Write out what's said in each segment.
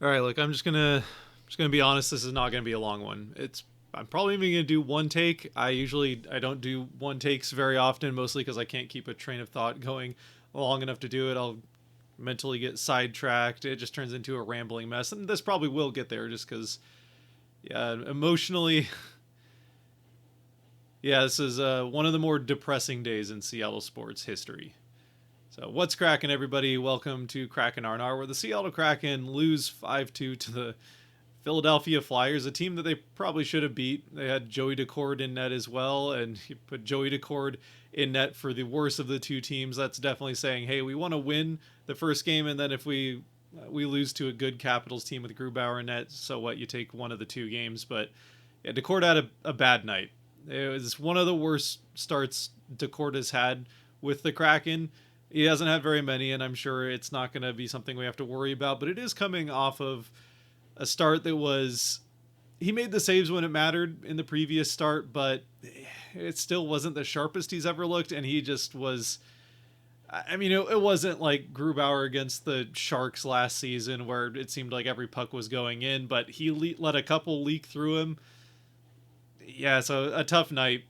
All right, look, I'm just gonna be honest. This is not gonna be a long one. I'm probably even gonna do one take. I don't do one takes very often, mostly because I can't keep a train of thought going long enough to do it. I'll mentally get sidetracked. It just turns into a rambling mess, and this probably will get there just because, yeah, emotionally, yeah, this is one of the more depressing days in Seattle sports history. So what's cracking, everybody? Welcome to Kraken R&R, where the Seattle Kraken lose 5-2 to the Philadelphia Flyers, a team that they probably should have beat. They had Joey Decord in net as well, and he put Joey Decord in net for the worst of the two teams. That's definitely saying, hey, we want to win the first game, and then if we lose to a good Capitals team with Grubauer in net, so what? You take one of the two games. But yeah, Decord had a bad night. It was one of the worst starts Decord has had with the Kraken. He hasn't had very many, and I'm sure it's not going to be something we have to worry about. But it is coming off of a start that was, he made the saves when it mattered in the previous start, but it still wasn't the sharpest he's ever looked, and he just was. I mean, it wasn't like Grubauer against the Sharks last season where it seemed like every puck was going in, but he let a couple leak through him. Yeah, so a tough night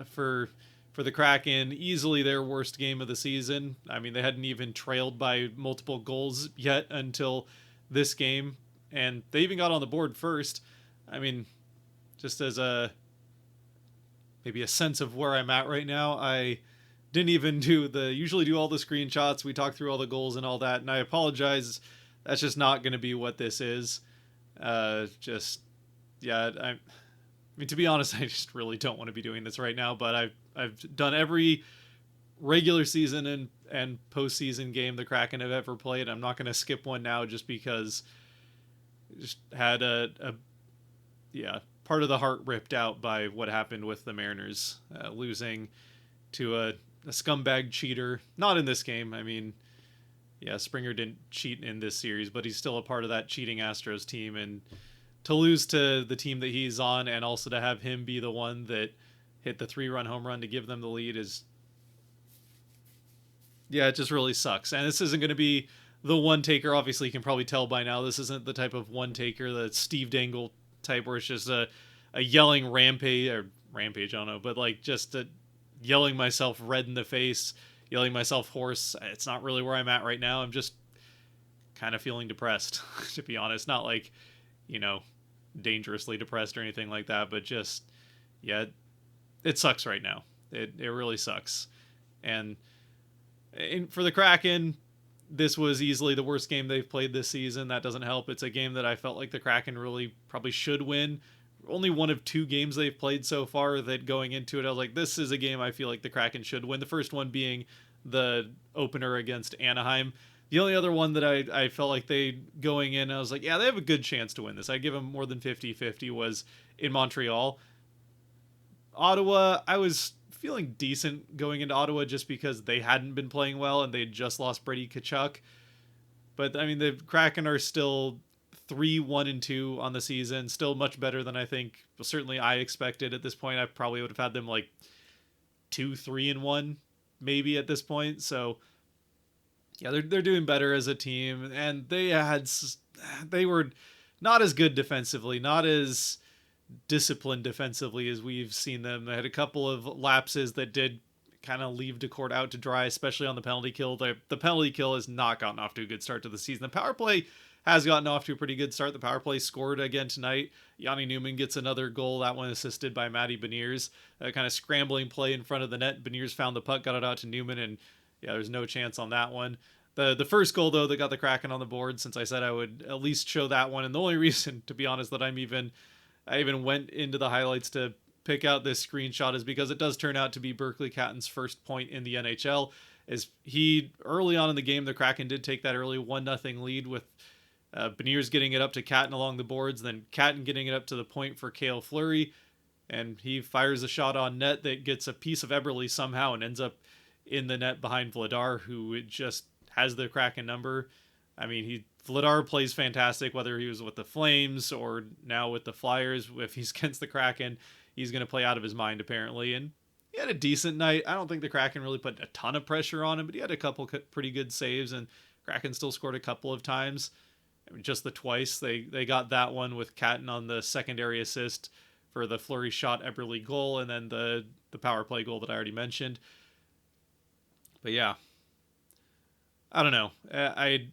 for the Kraken. Easily their worst game of the season. I mean, they hadn't even trailed by multiple goals yet until this game, and they even got on the board first. I mean, just as a maybe a sense of where I'm at right now, I didn't even usually do all the screenshots. We talked through all the goals and all that, and I apologize. That's just not going to be what this is. Just yeah, I mean, to be honest, I just really don't want to be doing this right now. But I've done every regular season and postseason game the Kraken have ever played. I'm not going to skip one now just because I just had a yeah, part of the heart ripped out by what happened with the Mariners losing to a scumbag cheater. Not in this game. I mean, yeah, Springer didn't cheat in this series, but he's still a part of that cheating Astros team. And to lose to the team that he's on, and also to have him be the one that hit the 3-run home run to give them the lead is, yeah, it just really sucks. And this isn't going to be the one taker. Obviously, you can probably tell by now this isn't the type of one taker, the Steve Dangle type, where it's just a yelling rampage. I don't know, but like just a yelling myself red in the face, yelling myself hoarse. It's not really where I'm at right now. I'm just kind of feeling depressed, to be honest. Not like, you know, dangerously depressed or anything like that, but just yeah, it sucks right now. It really sucks. And for the Kraken, this was easily the worst game they've played this season. That doesn't help. It's a game that I felt like the Kraken really probably should win. Only one of two games they've played so far that going into it, I was like, this is a game I feel like the Kraken should win. The first one being the opener against Anaheim. The only other one that I felt like they going in, I was like, yeah, they have a good chance to win this. I give them more than 50-50 was in Montreal. Ottawa, I was feeling decent going into Ottawa just because they hadn't been playing well and they just lost Brady Kachuk. But I mean, the Kraken are still 3-1-2 on the season, still much better than I think. Well, certainly I expected at this point. I probably would have had them like 2-3-1 maybe at this point. So yeah, they're doing better as a team, and they were not as good defensively, not as disciplined defensively as we've seen them. They had a couple of lapses that did kind of leave Decord out to dry, especially on the penalty kill. The penalty kill has not gotten off to a good start to the season. The power play has gotten off to a pretty good start. The power play scored again tonight. Yanni Newman gets another goal, that one assisted by Matty Beniers. A kind of scrambling play in front of the net. Beniers found the puck, got it out to Newman, and yeah, there's no chance on that one. The first goal, though, that got the Kraken on the board, since I said I would at least show that one, and the only reason, to be honest, that I even went into the highlights to pick out this screenshot is because it does turn out to be Berkeley Catton's first point in the NHL. Is he early on in the game, the Kraken did take that early 1-0 lead with Beniers getting it up to Catton along the boards, then Catton getting it up to the point for Cale Fleury, and he fires a shot on net that gets a piece of Eberle somehow and ends up in the net behind Vladar, who just has the Kraken number. I mean, Vladar plays fantastic, whether he was with the Flames or now with the Flyers. If he's against the Kraken, he's going to play out of his mind, apparently. And he had a decent night. I don't think the Kraken really put a ton of pressure on him, but he had a couple pretty good saves, and Kraken still scored a couple of times. just the twice. They got that one with Catton on the secondary assist for the Fleury shot Eberle goal, and then the power play goal that I already mentioned. But yeah, I don't know. I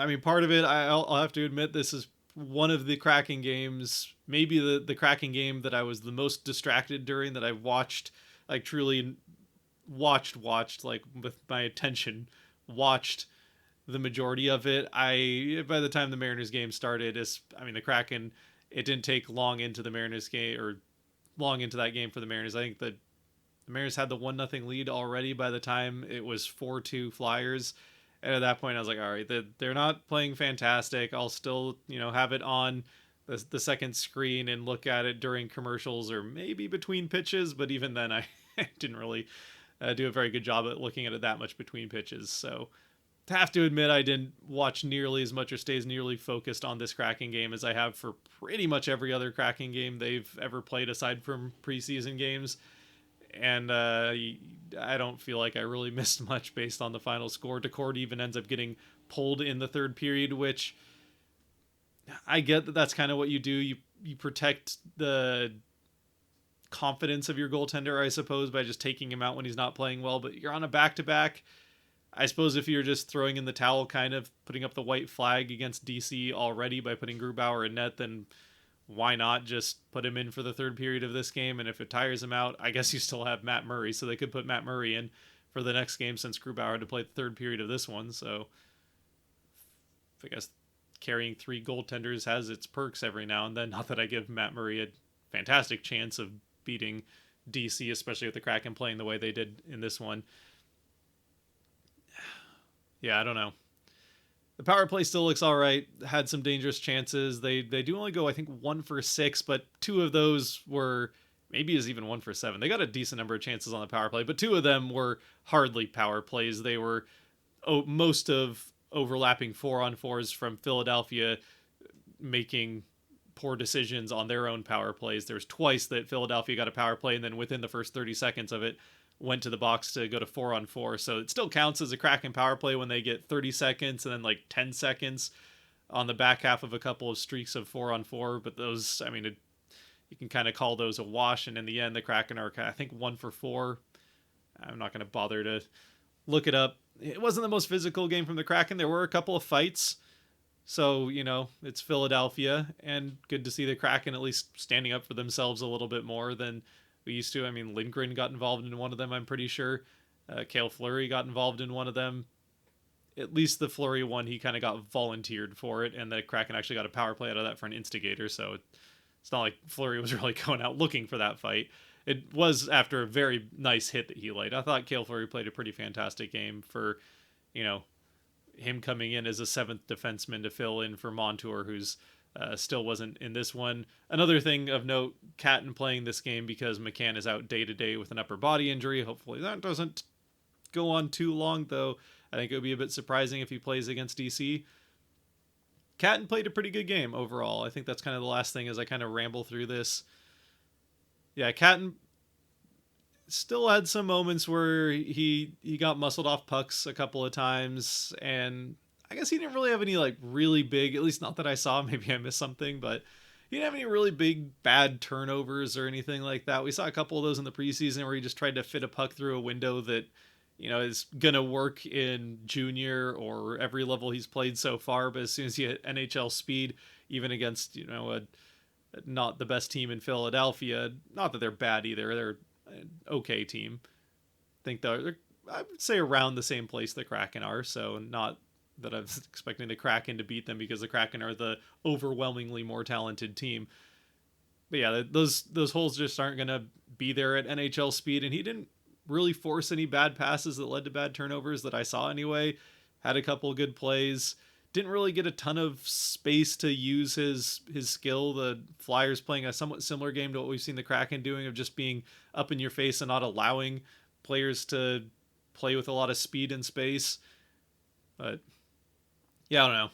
mean, part of it, I'll have to admit, this is one of the Kraken games, maybe the Kraken game that I was the most distracted during, that I watched, like truly watched, like with my attention, watched the majority of it. By the time the Mariners game started, I mean, the Kraken, it didn't take long into the Mariners game, or long into that game for the Mariners. I think the Mariners had the 1-0 lead already by the time it was 4-2 Flyers. And at that point, I was like, all right, they're not playing fantastic. I'll still, have it on the second screen and look at it during commercials or maybe between pitches. But even then, I didn't really do a very good job at looking at it that much between pitches. So I have to admit, I didn't watch nearly as much or stay as nearly focused on this Kraken game as I have for pretty much every other Kraken game they've ever played aside from preseason games. And I don't feel like I really missed much based on the final score. Decord even ends up getting pulled in the third period, which I get that's kind of what you do. You protect the confidence of your goaltender, I suppose, by just taking him out when he's not playing well. But you're on a back-to-back. I suppose if you're just throwing in the towel, kind of putting up the white flag against DC already by putting Grubauer in net, then why not just put him in for the third period of this game? And if it tires him out, I guess you still have Matt Murray, so they could put Matt Murray in for the next game since Grubauer had to play the third period of this one. So I guess carrying 3 goaltenders has its perks every now and then. Not that I give Matt Murray a fantastic chance of beating DC, especially with the Kraken playing the way they did in this one. Yeah, I don't know. The power play still looks all right. Had some dangerous chances. They do only go, I think, 1 for 6, but 2 of those were, maybe is even 1 for 7. They got a decent number of chances on the power play, but 2 of them were hardly power plays. They were most of overlapping 4-on-4s from Philadelphia making poor decisions on their own power plays. There's twice that Philadelphia got a power play, and then within the first 30 seconds of it, went to the box to go to 4-on-4. So it still counts as a Kraken power play when they get 30 seconds and then like 10 seconds on the back half of a couple of streaks of 4-on-4. But those, I mean, you can kind of call those a wash. And in the end, the Kraken are, I think, 1 for 4. I'm not going to bother to look it up. It wasn't the most physical game from the Kraken. There were a couple of fights. So, it's Philadelphia, and good to see the Kraken at least standing up for themselves a little bit more than we used to. I mean, Lindgren got involved in one of them, I'm pretty sure. Cale Fleury got involved in one of them. At least the Fleury one, he kind of got volunteered for it, and the Kraken actually got a power play out of that for an instigator, so it's not like Fleury was really going out looking for that fight. It was after a very nice hit that he laid. I thought Cale Fleury played a pretty fantastic game for, him coming in as a 7th defenseman to fill in for Montour, who's still wasn't in this one. Another thing of note, Catton playing this game because McCann is out day to day with an upper body injury. Hopefully that doesn't go on too long, though. I think it would be a bit surprising if he plays against DC. Catton played a pretty good game overall. I think that's kind of the last thing as I kind of ramble through this. Yeah, Catton still had some moments where he got muscled off pucks a couple of times, and I guess he didn't really have any like really big, at least not that I saw, maybe I missed something, but he didn't have any really big bad turnovers or anything like that. We saw a couple of those in the preseason where he just tried to fit a puck through a window that is gonna work in junior or every level he's played so far, but as soon as you hit NHL speed, even against not the best team in Philadelphia, not that they're bad either, they're an okay team. I think they're I would say around the same place the Kraken are, so not that I was expecting the Kraken to beat them because the Kraken are the overwhelmingly more talented team. But yeah, those holes just aren't going to be there at NHL speed, and he didn't really force any bad passes that led to bad turnovers that I saw anyway. Had a couple good plays. Didn't really get a ton of space to use his skill. The Flyers playing a somewhat similar game to what we've seen the Kraken doing, of just being up in your face and not allowing players to play with a lot of speed and space. But yeah, I don't know.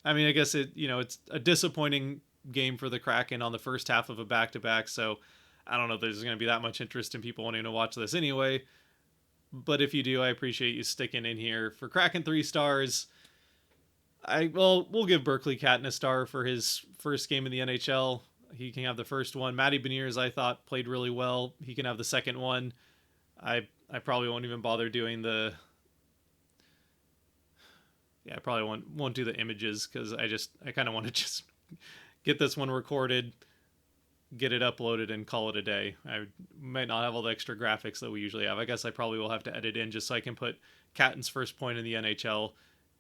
I mean, I guess it's a disappointing game for the Kraken on the first half of a back-to-back, so I don't know if there's going to be that much interest in people wanting to watch this anyway. but if you do, I appreciate you sticking in here. For Kraken 3 stars, we'll give Berkeley Catton a star for his first game in the NHL. He can have the first one. Matty Beniers, I thought, played really well. He can have the second one. I probably won't even bother doing the. Yeah, I probably won't do the images because I kind of want to just get this one recorded, get it uploaded, and call it a day. I might not have all the extra graphics that we usually have. I guess I probably will have to edit in just so I can put Catton's first point in the NHL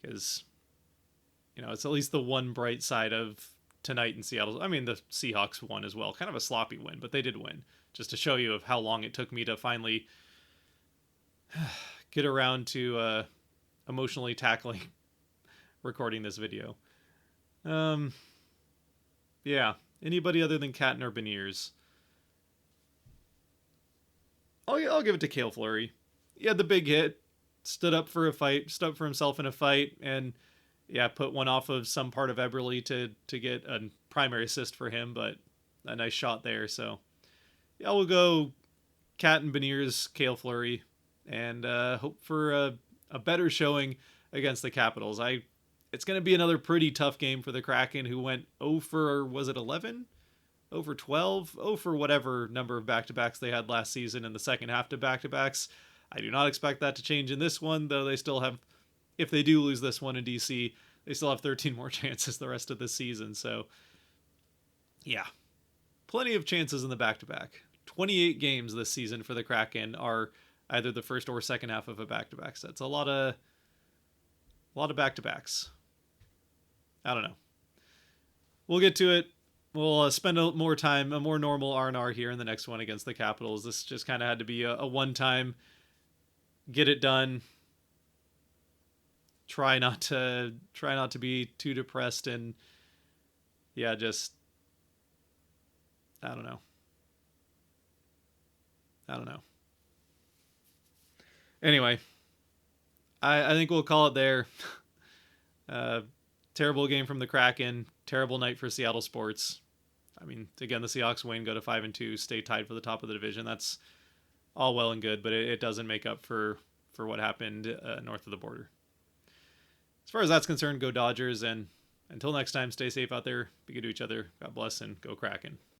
because it's at least the one bright side of tonight in Seattle. I mean, the Seahawks won as well. Kind of a sloppy win, but they did win. Just to show you of how long it took me to finally get around to emotionally tackling recording this video. Yeah. Anybody other than Catton or Beniers? I'll give it to Cale Fleury. He had the big hit, stood up for a fight, stood up for himself in a fight, and yeah, put one off of some part of Eberle to get a primary assist for him, but a nice shot there. So yeah, we'll go Catton, Beniers, Cale Fleury, and hope for a better showing against the Capitals. It's going to be another pretty tough game for the Kraken, who went 0 for, was it 11? 0 for 12? 0 for whatever number of back-to-backs they had last season in the second half to back-to-backs. I do not expect that to change in this one, though they still have, if they do lose this one in DC, they still have 13 more chances the rest of the season. So, yeah, plenty of chances in the back-to-back. 28 games this season for the Kraken are either the first or second half of a back-to-back. So that's a lot of back-to-backs. I don't know. We'll get to it. We'll spend a more normal R&R here in the next one against the Capitals. This just kind of had to be a one-time, get it done. Try not to be too depressed, and yeah, just I don't know. Anyway, I think we'll call it there. Terrible game from the Kraken. Terrible night for Seattle sports. I mean, again, the Seahawks win, go to 5-2, stay tied for the top of the division. That's all well and good, but it doesn't make up for what happened north of the border. As far as that's concerned, go Dodgers, and until next time, stay safe out there, be good to each other, God bless, and go Kraken.